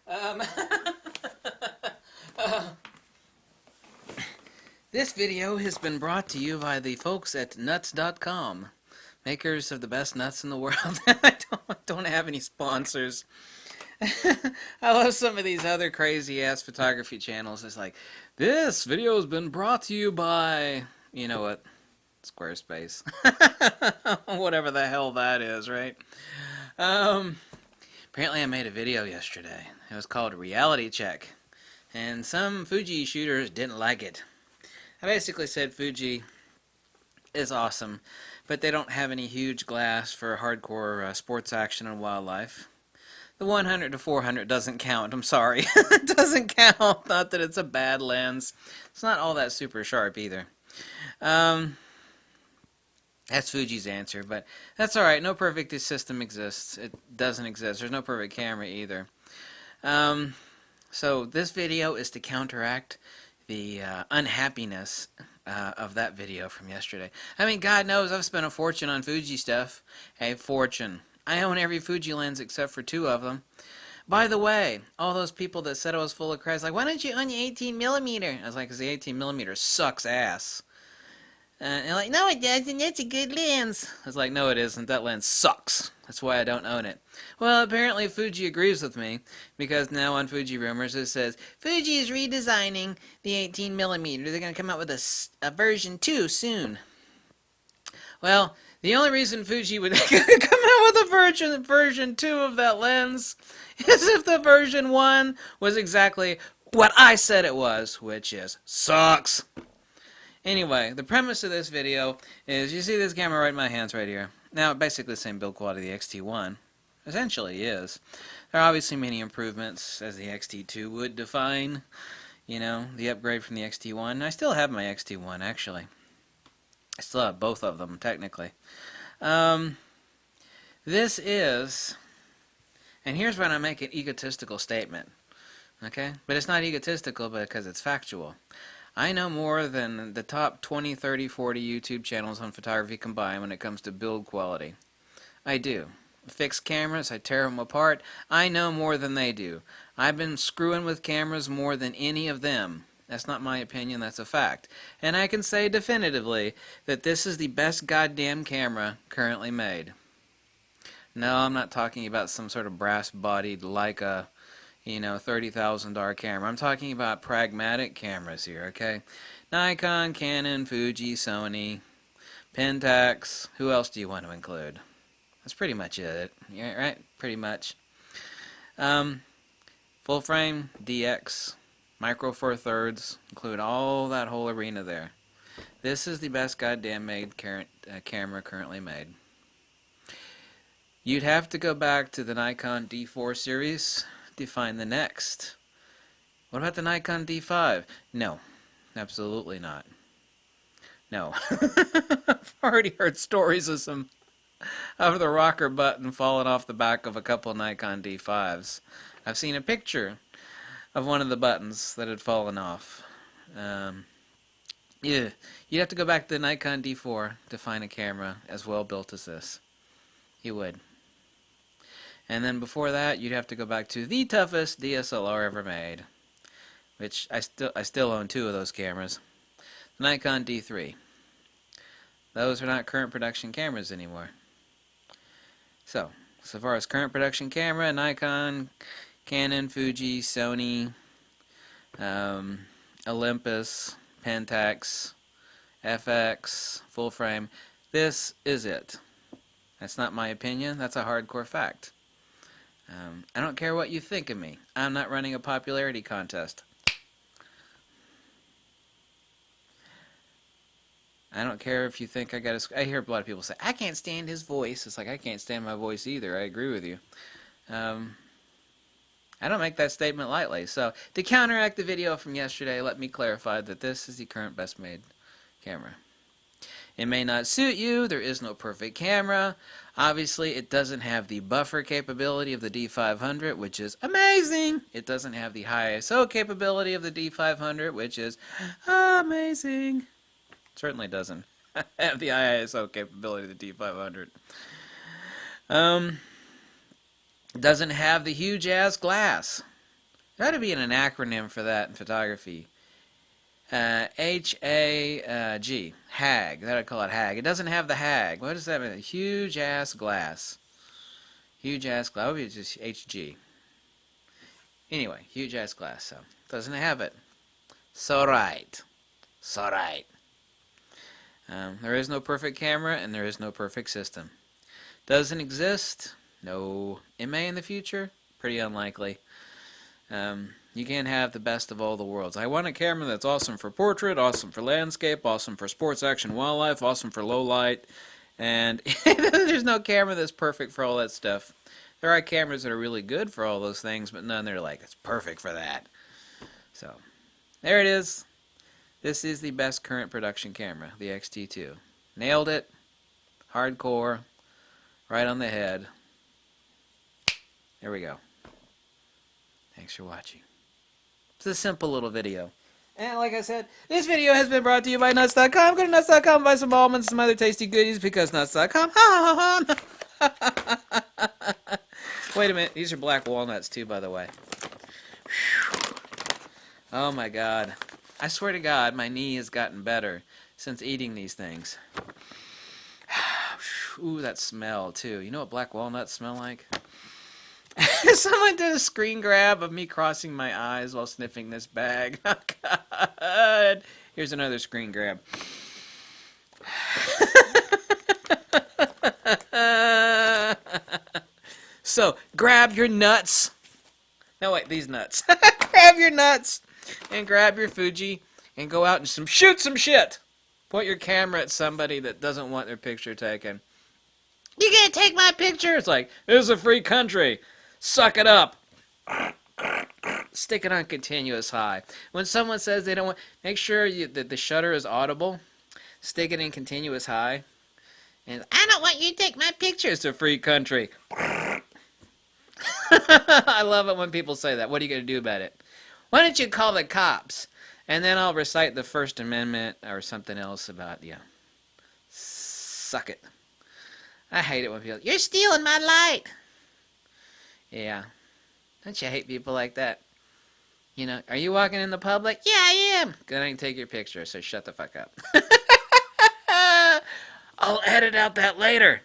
Um, uh, this video has been brought to you by the folks at nuts.com, makers of the best nuts in the world. I don't have any sponsors. I love some of these other crazy ass photography channels. It's like, this video has been brought to you by, you know what, Squarespace. Whatever the hell that is, right? Um, Apparently I made a video yesterday. It was called Reality Check. And some Fuji shooters didn't like it. I basically said Fuji is awesome, but they don't have any huge glass for hardcore sports action and wildlife. The 100 to 400 doesn't count. I'm sorry. It doesn't count. Not that it's a bad lens. It's not all that super sharp either. Um, that's Fuji's answer, but that's alright. No perfect system exists. It doesn't exist. There's no perfect camera either. Um, so this video is to counteract the unhappiness of that video from yesterday. I mean, God knows I've spent a fortune on Fuji stuff. A fortune. I own every Fuji lens except for 2 of them. By the way, all those people that said I was full of crap, like, why don't you own the 18mm? I was like, because the 18mm sucks ass. And they're like, no it doesn't, it's a good lens. I was like, no it isn't, that lens sucks. That's why I don't own it. Well, apparently Fuji agrees with me, because now on Fuji Rumors it says, Fuji is redesigning the 18mm. They're going to come out with a version 2 soon. Well, the only reason Fuji would come out with a version 2 of that lens is if the version 1 was exactly what I said it was, which is, sucks. Anyway, the premise of this video is, you see this camera right in my hands right here. Now, basically the same build quality of the XT1. Essentially is. There are obviously many improvements, as the XT2 would define. You know, the upgrade from the XT1. I still have my XT1, actually. I still have both of them, technically. This is, and here's when I make an egotistical statement. Okay? But it's not egotistical because it's factual. I know more than the top 20, 30, 40 YouTube channels on photography combined when it comes to build quality. I do. Fixed cameras, I tear them apart. I know more than they do. I've been screwing with cameras more than any of them. That's not my opinion, that's a fact. And I can say definitively that this is the best goddamn camera currently made. No, I'm not talking about some sort of brass-bodied Leica, you know, $30,000 camera. I'm talking about pragmatic cameras here, okay? Nikon, Canon, Fuji, Sony, Pentax. Who else do you want to include? That's pretty much it. Yeah, right? Pretty much. Full frame, DX, Micro Four Thirds, include all that whole arena there. This is the best goddamn made camera currently made. You'd have to go back to the Nikon D4 series to find the next. What about the Nikon D5? No, absolutely not. No. I've already heard stories of the rocker button falling off the back of a couple Nikon D5s. I've seen a picture of one of the buttons that had fallen off. Yeah, you'd have to go back to the Nikon D4 to find a camera as well built as this. You would. And then before that, you'd have to go back to the toughest DSLR ever made, which I still own 2 of those cameras. The Nikon D3. Those are not current production cameras anymore. So far as current production camera, Nikon, Canon, Fuji, Sony, Olympus, Pentax, FX, full frame. This is it. That's not my opinion. That's a hardcore fact. I don't care what you think of me. I'm not running a popularity contest. I don't care if you think I got a... I hear a lot of people say, I can't stand his voice. It's like, I can't stand my voice either. I agree with you. I don't make that statement lightly. So, to counteract the video from yesterday, let me clarify that this is the current best made camera. It may not suit you. There is no perfect camera. Obviously, it doesn't have the buffer capability of the D500, which is amazing. It doesn't have the high ISO capability of the D500, which is amazing. Certainly doesn't have the high ISO capability of the D500. Doesn't have the huge ass glass. There ought to be an acronym for that in photography. H-A-G. HAG. That I'd call it HAG. It doesn't have the HAG. What does that mean? Huge ass glass. Huge ass glass. That would be just HG. Anyway, huge ass glass. So, doesn't have it. So right. So right. There is no perfect camera and there is no perfect system. Doesn't exist? No. It may in the future? Pretty unlikely. You can't have the best of all the worlds. I want a camera that's awesome for portrait, awesome for landscape, awesome for sports, action, wildlife, awesome for low light, and there's no camera that's perfect for all that stuff. There are cameras that are really good for all those things, but none that are like, it's perfect for that. So, there it is. This is the best current production camera, the X-T2. Nailed it. Hardcore. Right on the head. There we go. Thanks for watching. It's a simple little video. And like I said, this video has been brought to you by Nuts.com. Go to Nuts.com, buy some almonds and some other tasty goodies because Nuts.com. Wait a minute. These are black walnuts too, by the way. Oh my God. I swear to God, my knee has gotten better since eating these things. Ooh, that smell too. You know what black walnuts smell like? Someone did a screen grab of me crossing my eyes while sniffing this bag. Oh, God. Here's another screen grab. So, grab your nuts. No, wait, these nuts. Grab your nuts and grab your Fuji and go out and shoot some shit. Point your camera at somebody that doesn't want their picture taken. You can't take my picture. It's like, this is a free country. Suck it up. Stick it on continuous high. When someone says they don't want, make sure that the shutter is audible. Stick it in continuous high. And I don't want you to take my picture. It's a free country. I love it when people say that. What are you going to do about it? Why don't you call the cops? And then I'll recite the First Amendment or something else about, suck it. I hate it when people, you're stealing my light. Yeah. Don't you hate people like that? You know, are you walking in the public? Yeah, I am. Good, I can take your picture, so shut the fuck up. I'll edit out that later.